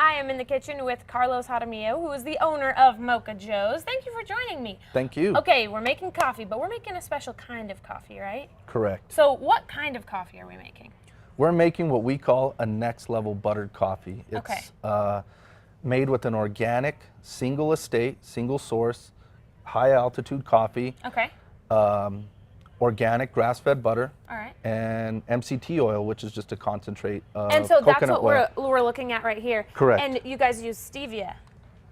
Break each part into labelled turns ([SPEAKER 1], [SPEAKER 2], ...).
[SPEAKER 1] I am in the kitchen with Carlos Jaramillo, who is the owner of Moka Joe's. Thank you for joining me.
[SPEAKER 2] Thank you.
[SPEAKER 1] Okay, we're making coffee, but we're making a special kind of coffee, right?
[SPEAKER 2] Correct.
[SPEAKER 1] So what kind of coffee are we making?
[SPEAKER 2] We're making what we call a next level buttered coffee. It's made with an organic, single estate, single source, high altitude coffee.
[SPEAKER 1] Okay.
[SPEAKER 2] Organic grass-fed butter.
[SPEAKER 1] All right.
[SPEAKER 2] And MCT oil, which is just a concentrate of
[SPEAKER 1] and so that's
[SPEAKER 2] coconut
[SPEAKER 1] what
[SPEAKER 2] oil.
[SPEAKER 1] we're looking at right here.
[SPEAKER 2] Correct.
[SPEAKER 1] And you guys use stevia.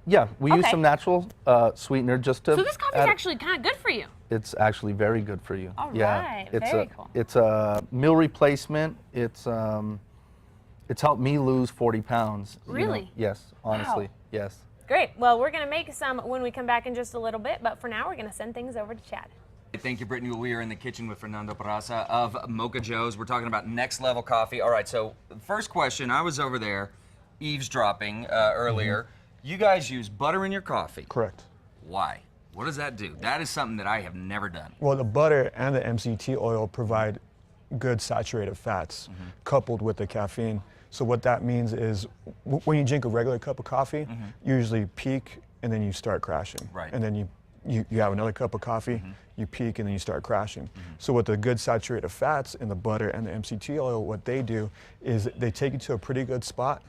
[SPEAKER 2] Yeah, we use some natural sweetener just to.
[SPEAKER 1] So this coffee is actually kind of good for you.
[SPEAKER 2] It's actually very good for you.
[SPEAKER 1] All
[SPEAKER 2] yeah,
[SPEAKER 1] right,
[SPEAKER 2] it's
[SPEAKER 1] very cool.
[SPEAKER 2] It's a meal replacement. It's helped me lose 40 pounds.
[SPEAKER 1] Really?
[SPEAKER 2] You know? Yes, honestly,
[SPEAKER 1] wow.
[SPEAKER 2] yes.
[SPEAKER 1] Great. Well, we're going to make some when we come back in just a little bit, but for now, we're going to send things over to Chad.
[SPEAKER 3] Thank you, Brittany. We are in the kitchen with Fernando Barraza of Moka Joe's. We're talking about next level coffee. All right, so first question, I was over there eavesdropping earlier. You guys use butter in your coffee.
[SPEAKER 4] Correct.
[SPEAKER 3] Why? What does that do? That is something that I have never done.
[SPEAKER 4] Well, the butter and the MCT oil provide good saturated fats coupled with the caffeine. So what that means is when you drink a regular cup of coffee, you usually peak and then you start crashing.
[SPEAKER 3] Right.
[SPEAKER 4] And then you have another cup of coffee, you peak and then you start crashing. So with the good saturated fats in the butter and the MCT oil, what they do is they take you to a pretty good spot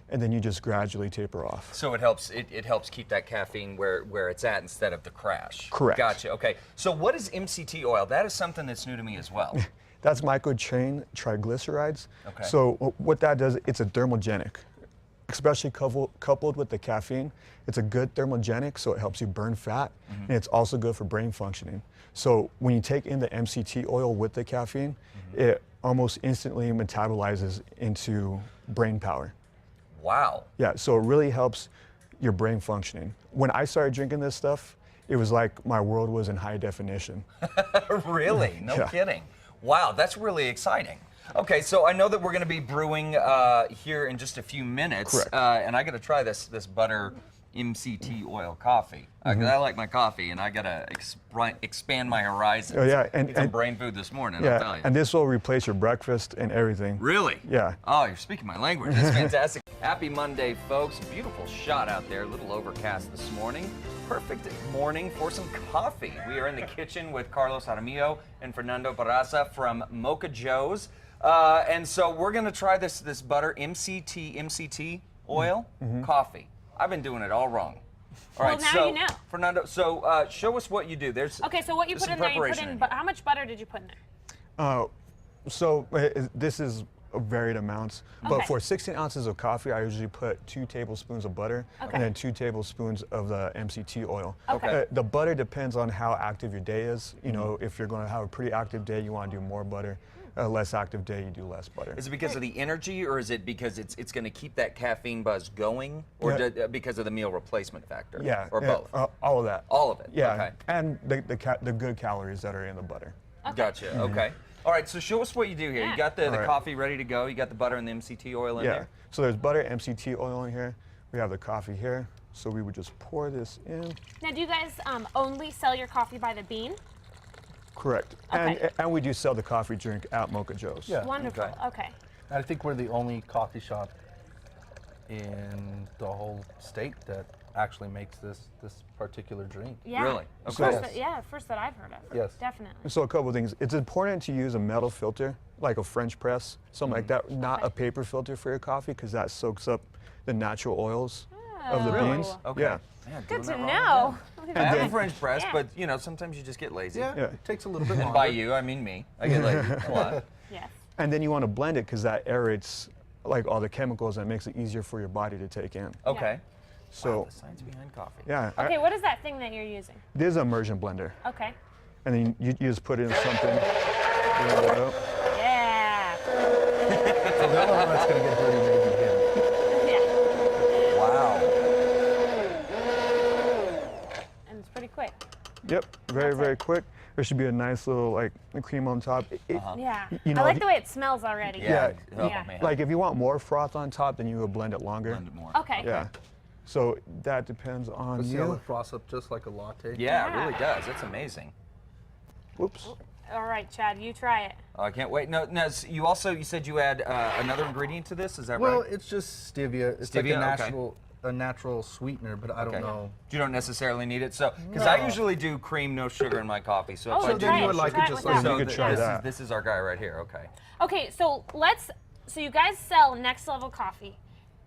[SPEAKER 4] and then you just gradually taper off.
[SPEAKER 3] So it helps keep that caffeine where it's at instead of the crash.
[SPEAKER 4] Correct.
[SPEAKER 3] Gotcha. Okay. So what is MCT oil? That is something that's new to me as well.
[SPEAKER 4] That's microchain triglycerides.
[SPEAKER 3] Okay.
[SPEAKER 4] So what that does, it's a thermogenic, especially coupled with the caffeine. It's a good thermogenic, so it helps you burn fat, and it's also good for brain functioning. So when you take in the MCT oil with the caffeine, it almost instantly metabolizes into brain power.
[SPEAKER 3] Wow.
[SPEAKER 4] Yeah, so it really helps your brain functioning. When I started drinking this stuff, it was like my world was in high definition.
[SPEAKER 3] Really? No kidding. Wow, that's really exciting. Okay, so I know that we're going to be brewing here in just a few minutes.
[SPEAKER 4] Correct.
[SPEAKER 3] And I got to try this butter MCT oil coffee. I like my coffee, and I got to expand my horizons.
[SPEAKER 4] Oh yeah,
[SPEAKER 3] Eat some brain food this morning,
[SPEAKER 4] yeah,
[SPEAKER 3] I'll tell you.
[SPEAKER 4] and this will replace your breakfast and everything.
[SPEAKER 3] Really?
[SPEAKER 4] Yeah.
[SPEAKER 3] Oh, you're speaking my language. That's fantastic. Happy Monday, folks. Beautiful shot out there. A little overcast this morning. Perfect morning for some coffee. We are in the kitchen with Carlos Jaramillo and Fernando Barraza from Moka Joe's. And so we're going to try this butter MCT oil coffee. I've been doing it all wrong. All right,
[SPEAKER 1] now
[SPEAKER 3] so
[SPEAKER 1] you know.
[SPEAKER 3] Fernando, so show us what you do.
[SPEAKER 1] Okay, so what you put in there, you put in, but how much butter did you put in there?
[SPEAKER 4] So this is varied amounts, but
[SPEAKER 1] Okay.
[SPEAKER 4] for 16 ounces of coffee, I usually put 2 tablespoons of butter and then 2 tablespoons of the MCT oil.
[SPEAKER 1] Okay.
[SPEAKER 4] The butter depends on how active your day is. You know, if you're going to have a pretty active day, you want to do more butter. A less active day, you do less butter.
[SPEAKER 3] Is it because of the energy, or is it because it's going to keep that caffeine buzz going, or because of the meal replacement factor?
[SPEAKER 4] Yeah.
[SPEAKER 3] Or both?
[SPEAKER 4] All of that.
[SPEAKER 3] All of it?
[SPEAKER 4] Yeah.
[SPEAKER 3] Okay.
[SPEAKER 4] And the good calories that are in the butter.
[SPEAKER 3] Gotcha. Okay. All right, so show us what you do here.
[SPEAKER 1] Yeah.
[SPEAKER 3] You got the
[SPEAKER 4] All right.
[SPEAKER 3] coffee ready to go. You got the butter and the MCT oil in
[SPEAKER 4] Yeah.
[SPEAKER 3] there.
[SPEAKER 4] So there's butter, MCT oil in here. We have the coffee here. So we would just pour this in.
[SPEAKER 1] Now, do you guys only sell your coffee by the bean?
[SPEAKER 4] Correct.
[SPEAKER 1] Okay.
[SPEAKER 4] And we do sell the coffee drink at Moka Joe's.
[SPEAKER 2] Yeah.
[SPEAKER 1] Wonderful. Okay.
[SPEAKER 2] I think we're the only coffee shop in the whole state that actually makes this particular drink.
[SPEAKER 1] Yeah.
[SPEAKER 3] Really?
[SPEAKER 1] First
[SPEAKER 3] Okay.
[SPEAKER 1] first that I've heard of.
[SPEAKER 2] Yes.
[SPEAKER 1] Definitely.
[SPEAKER 4] So a couple of things. It's important to use a metal filter, like a French press, something like that, not a paper filter for your coffee, because that soaks up the natural oils of the
[SPEAKER 1] Really?
[SPEAKER 4] beans.
[SPEAKER 3] Okay.
[SPEAKER 4] Yeah.
[SPEAKER 3] Man,
[SPEAKER 1] Good
[SPEAKER 3] doing
[SPEAKER 1] to
[SPEAKER 3] that wrong
[SPEAKER 1] know.
[SPEAKER 3] again. I have a French press,
[SPEAKER 1] Yeah.
[SPEAKER 3] but you know, sometimes you just get lazy.
[SPEAKER 2] Yeah,
[SPEAKER 4] Yeah.
[SPEAKER 2] it takes a little bit longer.
[SPEAKER 3] And by you, I mean me. I get lazy a lot.
[SPEAKER 1] Yes.
[SPEAKER 4] And then you want to blend it because that aerates like all the chemicals and makes it easier for your body to take in.
[SPEAKER 3] Okay.
[SPEAKER 4] So
[SPEAKER 3] Wow, the science behind coffee.
[SPEAKER 4] yeah.
[SPEAKER 1] Okay, what is that thing that you're using?
[SPEAKER 4] This is an immersion blender.
[SPEAKER 1] Okay.
[SPEAKER 4] And then you just put it in something. Roll it up.
[SPEAKER 1] Yeah.
[SPEAKER 2] So the only one that's going to get dirty may be him.
[SPEAKER 1] Yeah.
[SPEAKER 3] Wow.
[SPEAKER 1] And it's pretty quick.
[SPEAKER 4] Yep, very,
[SPEAKER 1] That's
[SPEAKER 4] very
[SPEAKER 1] it.
[SPEAKER 4] quick. There should be a nice little like cream on top.
[SPEAKER 1] Yeah.
[SPEAKER 4] You know,
[SPEAKER 1] I like
[SPEAKER 4] if-
[SPEAKER 1] the way it smells already.
[SPEAKER 4] Yeah.
[SPEAKER 3] Oh,
[SPEAKER 1] Yeah.
[SPEAKER 3] man.
[SPEAKER 4] Like if you want more froth on top, then you would blend it longer.
[SPEAKER 3] Blend it more.
[SPEAKER 1] Okay.
[SPEAKER 4] Yeah. So that depends on
[SPEAKER 2] See how
[SPEAKER 4] you.
[SPEAKER 2] it froths up just like a latte?
[SPEAKER 3] Yeah, it
[SPEAKER 1] Yeah.
[SPEAKER 3] really does. That's amazing.
[SPEAKER 4] Whoops.
[SPEAKER 1] All right, Chad, you try it.
[SPEAKER 3] Oh, I can't wait. No, you said you add another ingredient to this. Is that
[SPEAKER 2] Well,
[SPEAKER 3] right?
[SPEAKER 2] it's just stevia. It's
[SPEAKER 3] Stevia,
[SPEAKER 2] like
[SPEAKER 3] okay.
[SPEAKER 2] a natural sweetener, but I don't know.
[SPEAKER 3] You don't necessarily need it, so because I usually do cream, no sugar in my coffee. So if I
[SPEAKER 1] So
[SPEAKER 3] do,
[SPEAKER 1] then you
[SPEAKER 2] would like it just
[SPEAKER 1] without.
[SPEAKER 2] like
[SPEAKER 4] You could try that.
[SPEAKER 3] This is our guy right here. Okay.
[SPEAKER 1] Okay, so you guys sell Next Level Coffee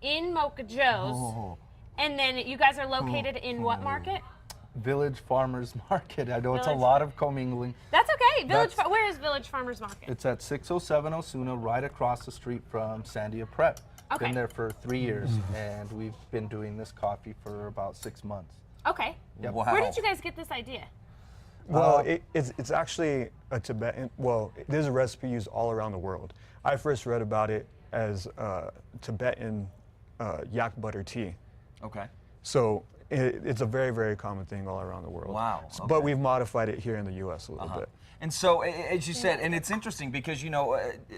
[SPEAKER 1] in Moka Joe's, and then you guys are located in what market?
[SPEAKER 2] Village Farmers Market. I know it's a
[SPEAKER 1] Village-
[SPEAKER 2] lot of commingling.
[SPEAKER 1] That's okay. Where is Village Farmers Market?
[SPEAKER 2] It's at 607 Osuna, right across the street from Sandia Prep.
[SPEAKER 1] Okay.
[SPEAKER 2] Been there for 3 years, and we've been doing this coffee for about 6 months.
[SPEAKER 1] Okay.
[SPEAKER 2] Yep.
[SPEAKER 3] Wow.
[SPEAKER 1] Where did you guys get this idea?
[SPEAKER 4] Well, it's actually a Tibetan, well, there's a recipe used all around the world. I first read about it as Tibetan yak butter tea.
[SPEAKER 3] Okay.
[SPEAKER 4] So it's a very, very common thing all around the world.
[SPEAKER 3] Wow,
[SPEAKER 4] But
[SPEAKER 3] okay.
[SPEAKER 4] we've modified it here in the U.S. a little bit.
[SPEAKER 3] And so, as you said, and it's interesting because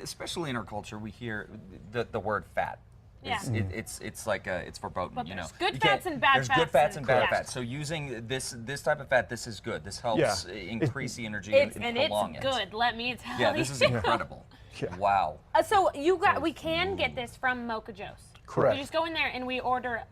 [SPEAKER 3] especially in our culture, we hear the word fat.
[SPEAKER 1] Yeah.
[SPEAKER 3] It's like it's verboten.
[SPEAKER 1] But
[SPEAKER 3] You know,
[SPEAKER 1] there's good
[SPEAKER 3] You can't-
[SPEAKER 1] fats and bad
[SPEAKER 3] There's
[SPEAKER 1] fats
[SPEAKER 3] good fats and bad
[SPEAKER 1] and-
[SPEAKER 3] fats. So using this type of fat, this is good. This helps increase the energy and prolong
[SPEAKER 1] It's
[SPEAKER 3] it.
[SPEAKER 1] good. Let me tell
[SPEAKER 3] Yeah,
[SPEAKER 1] you.
[SPEAKER 3] this is incredible. Wow.
[SPEAKER 1] So we can get this from Moka Joe's.
[SPEAKER 2] Correct.
[SPEAKER 1] We just go in there and we order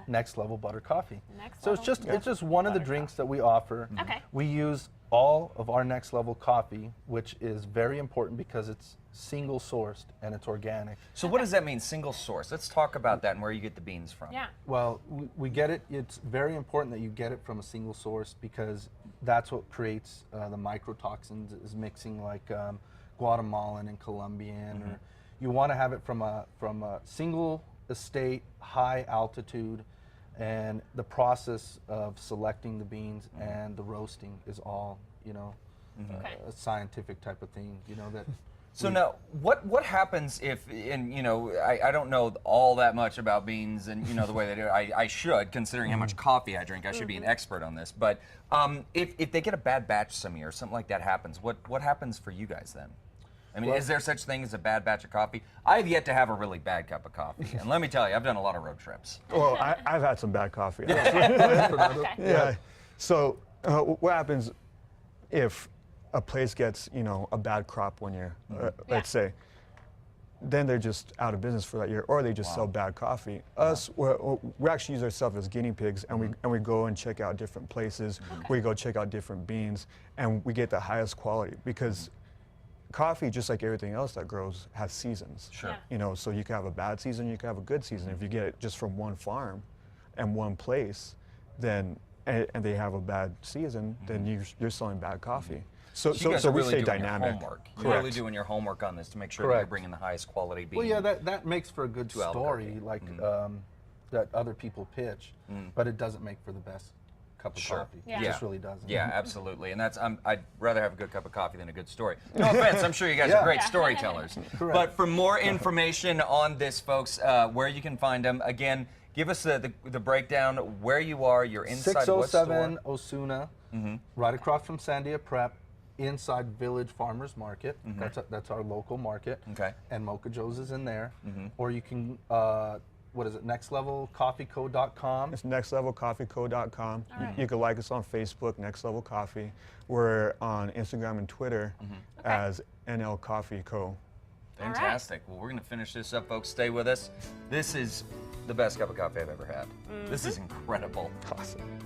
[SPEAKER 2] Next Level Butter Coffee.
[SPEAKER 1] Next
[SPEAKER 2] So
[SPEAKER 1] Level
[SPEAKER 2] it's just one of the drinks that we offer.
[SPEAKER 1] Okay.
[SPEAKER 2] We use all of our Next Level coffee, which is very important because it's single sourced and it's organic.
[SPEAKER 3] So what does that mean, single source? Let's talk about that and where you get the beans from.
[SPEAKER 1] Yeah.
[SPEAKER 2] Well, we get it. It's very important that you get it from a single source because that's what creates the mycotoxins is mixing like Guatemalan and Colombian. Or you want to have it from a single estate, high altitude, and the process of selecting the beans and the roasting is all
[SPEAKER 1] Okay.
[SPEAKER 2] a scientific type of thing. That.
[SPEAKER 3] So now, what happens if, and I don't know all that much about beans and the way they do it. I should, considering how much coffee I drink. I should be an expert on this. But if they get a bad batch some year or something like that happens, what happens for you guys then? I mean, is there such thing as a bad batch of coffee? I've yet to have a really bad cup of coffee, and let me tell you, I've done a lot of road trips.
[SPEAKER 4] Well, I've had some bad coffee.
[SPEAKER 1] Okay.
[SPEAKER 4] Yeah. So what happens if a place gets, a bad crop one year, let's say, then they're just out of business for that year, or they just sell bad coffee. Us, we actually use ourselves as guinea pigs, and we go and check out different places. We go check out different beans, and we get the highest quality because coffee, just like everything else that grows, has seasons.
[SPEAKER 3] Sure.
[SPEAKER 1] Yeah.
[SPEAKER 4] So you can have a bad season, you can have a good season. If you get it just from one farm and one place, then and they have a bad season, then you're selling bad coffee. So
[SPEAKER 3] you guys are
[SPEAKER 4] we
[SPEAKER 3] really
[SPEAKER 4] say
[SPEAKER 3] doing
[SPEAKER 4] dynamic.
[SPEAKER 3] your homework. You're really doing your homework on this to make sure that you're
[SPEAKER 2] Correct.
[SPEAKER 3] bringing the highest quality bean.
[SPEAKER 2] Well, yeah, that makes for a good
[SPEAKER 3] to
[SPEAKER 2] story,
[SPEAKER 3] Albuquerque.
[SPEAKER 2] like that other people pitch, but it doesn't make for the best cup of coffee.
[SPEAKER 1] Yeah.
[SPEAKER 2] It just really doesn't.
[SPEAKER 3] Yeah, absolutely. And I'd rather have a good cup of coffee than a good story. No offense, I'm sure you guys are great storytellers.
[SPEAKER 2] Correct.
[SPEAKER 3] But for more information on this, folks, where you can find them, again, give us the breakdown, where you are, you're inside what
[SPEAKER 2] 607
[SPEAKER 3] store?
[SPEAKER 2] Osuna, right across from Sandia Prep, inside Village Farmers Market. That's our local market.
[SPEAKER 3] Okay.
[SPEAKER 2] And Moka Joe's is in there. Or you can, nextlevelcoffeeco.com.
[SPEAKER 4] It's nextlevelcoffeeco.com. You can like us on Facebook, Next Level Coffee. We're on Instagram and Twitter as NL Coffee Co.
[SPEAKER 3] Fantastic. Well, we're going to finish this up, folks. Stay with us. This is the best cup of coffee I've ever had. This is incredible.
[SPEAKER 4] Awesome.